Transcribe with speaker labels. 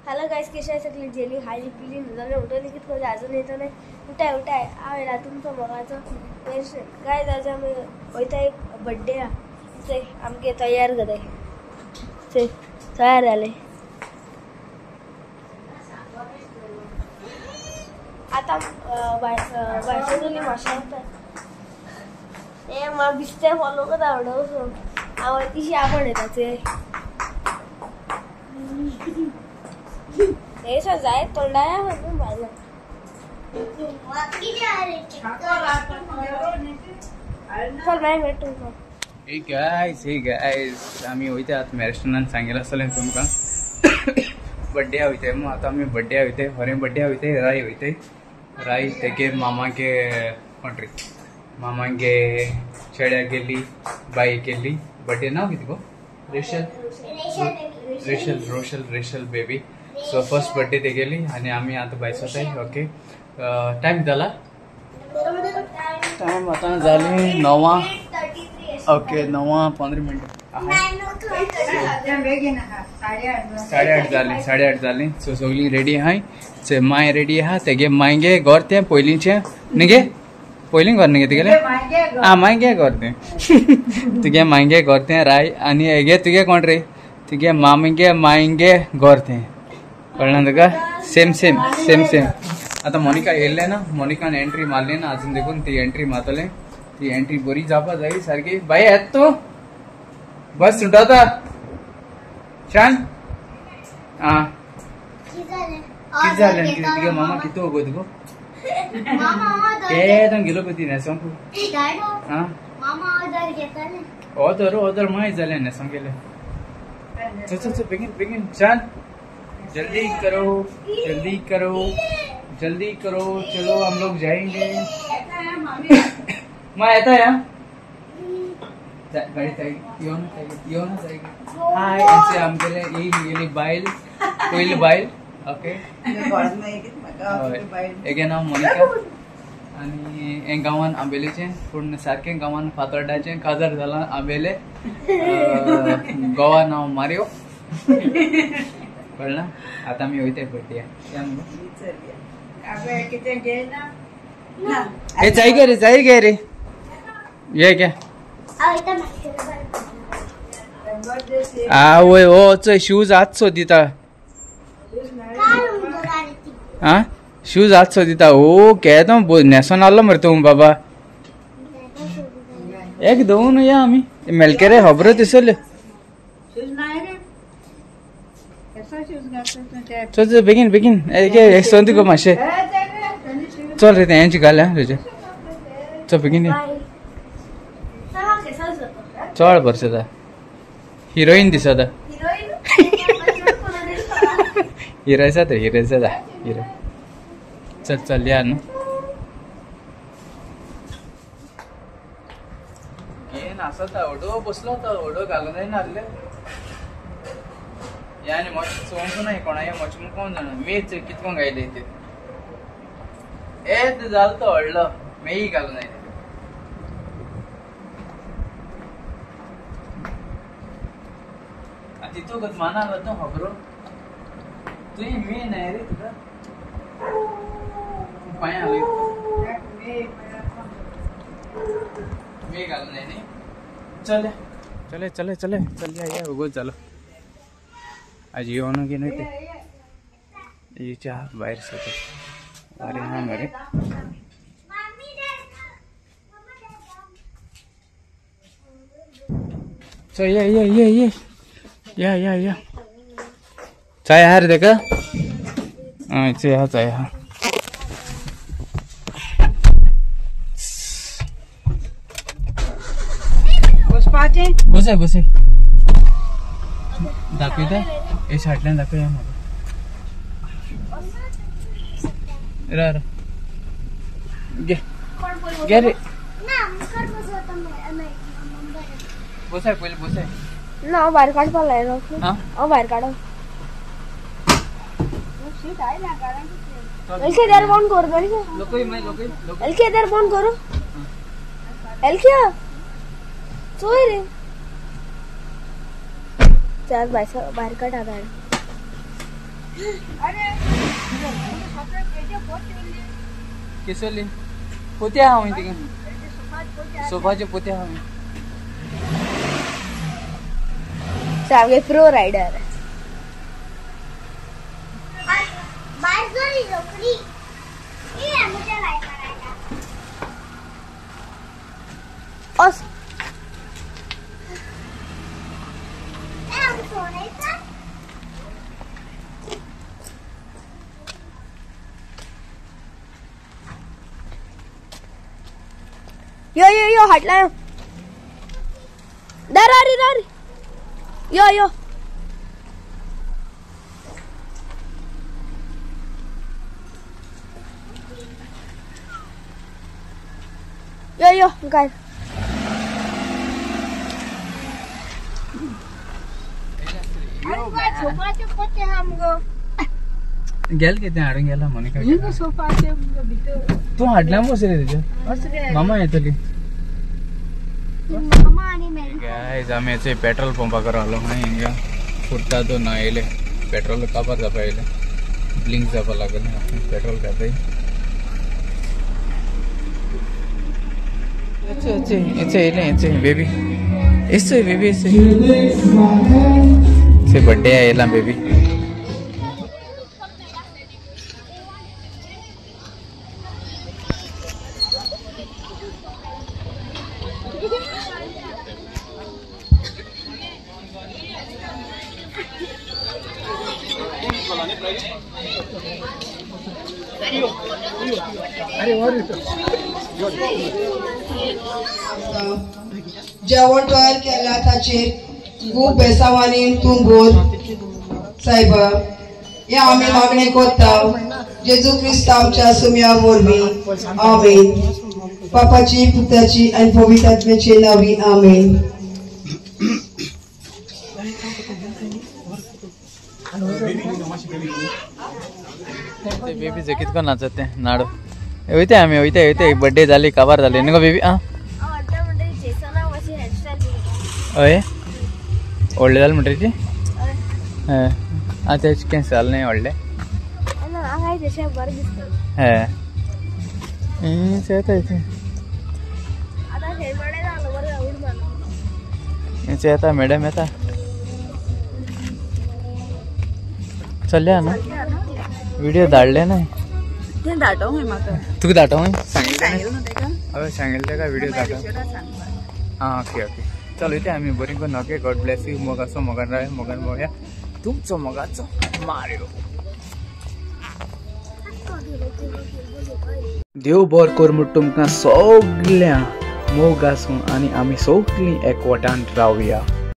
Speaker 1: Hello guys, कशी आहे सगळी? जेली हायली पिली नजाने उठवली की थोडी अजून येतो नाही. उठाय आहे ना तुमचं मगाचं काय जायचं. आम्ही वयता एक बड्डे ते आमके तयार करे ते तयार झाले. आता बायकोली माशा ए मग बिस्ते फॉलो करता आवडव आवडतीशी आपण येतात ते ऐसा जाए तोंडाया म्हणून बाजू चल मैं भेटू.
Speaker 2: हे गाइस आम्ही वयते आता रेस्टॉरंट सांगेल आसलें तुमकां बड्डे वयते. मग आता आम्ही बड्डे वयते. हरे बड्डे वयते. राई वयते. राई तेगे मामागे कोंट्री मामागे चेड्या गेली बाई गेली. बड्डे नाव किती गो? Rachel baby. So first birthday ते गेली आणि आम्ही आता बायसात आहे. ओके टाइम झाला. टाइम आता झाली 9. ओके 9:15 साडे आठ झाली. सो सगळी रेडी आहे. माय रेडी आहा. तेगे मायगे गोरते पयलींचे न्ही पयलीं घर न्ही तेगेले मायगे गोरते तुगे मायगे गोरते राय आणि हेगे तुगे कोण रे तुगे मामीगे मायगे गोरते कळना तुका? सेम आता मोनिका येयल्ले ना. मोनिकान एंट्री मारली ना अजून देखून ती एंट्री मारतले. ती एंट्री बरी जावपा जायी सारकी. बाई येत तू बस सुटता छान. हा किती जालें तुगे मामा किती होगो तुगो गेलो पती नेसोंक ओदर माय जाले नेसोंक गेले. चल बेगीन छान जल्दी करो चलो हम लोग जाएंगे. माँ येता या गाडी येऊन हाय यांचे आमगेले येली बायल पयली बायल. ओके हेगे नाव मोनिका आणि हे गांवान आंबेलेचे पूण सारखे गांवान फातोर्डाचे काजार जाला आंबेले. गोवा नाव मारियो कळना. आता आम्ही वयते बड्डे जाय गे रे ये क्या आवय ओ शूज आजचो दिता. हाँ शूज आज सो दिता. ओ कहता हूँ नेसोन आलो मरे तुम बाबा एक दोन या आम्ही मेलकेरे खबर दिसले. चल बेगीन एक सोंती गो मातशे चल रे तेंची घाल तुजे. चल बेगीन चड बरें जाता. हिरोईन दिसता. हिरो चल या न्हू. घेन आसता ओडो बसलो होता. ओडो घालून जायना आसले यानी सोंक नाही कोणा मचमूक कोण जाणा. मीच कितकोन गायले ते ए जाल तो व्हडलो मेही घालून जाय. तितू माना तो खबरो तुझी मी नाही रे तुझा पाय आले मी घालून नाही. चले या उगो चलो आज येऊन की नाही ते याच्या बाहेर सगळं. अरे हा मरे चल या चाय हार देखा चाय हा बसे दाखवता हे साठल्यान दाखवूया मला गे रे बसाय पहिले बसाय ना बाहेर काढ बाहेर काढ. एलके फोन करू एलके चोय रे चार बाहेर काढ. केसली पोत्या हांव तिका सोफाचे पोत्या हांव
Speaker 1: सामके प्रो रायडर यो हटला दरारी यो काय
Speaker 2: गेल किती हाडून गेला मोनिका तू हाडला बसले तुझ्या मामा येतली गाइस आम्ही याचे पेट्रोल पंपाकडे आलो नाही हिंगा फुटता तो ना येले पेट्रोल कापार जापा येले ब्लिंक जापा लागेल पेट्रोल कापाई इचे बेबी इसे बेबी इसे बर्थडे आयला बेबी
Speaker 3: जेवण तयार केला ताचेर खूब बेसावानी तूं बोर सायबा हे आमी मागणी करता जेजू क्रिस्त आमच्या सुम्या वरवीं आमेन बापाची पुताची आनी पवित्र आत्म्याचे नांवी आमेन
Speaker 2: बेबी जे कितको नाचत ते नाडू वयते आमी वयते बर्थडे जाली काबार जाली न्हू बेबी हय व्हडले जालें म्हणटा ती तेच केन्स जालें न्ही व्हडलें येता मॅडम येता चलया न्हू व्हिडिओ धाडले ना तुका धाडो हय सांगिल्लें तेका व्हिडिओ धाडो आं ओके चलो इथे आम्ही बरी करून ओके गॉड ब्लेस यू मोगाचो मोगान राय मोगान मोया तुमचो मोगाचो मार्यो देव बरो कर म्हूण तुमकां सगळ्या मोग आसूं आनी आमी सगळीं एकवटान रावया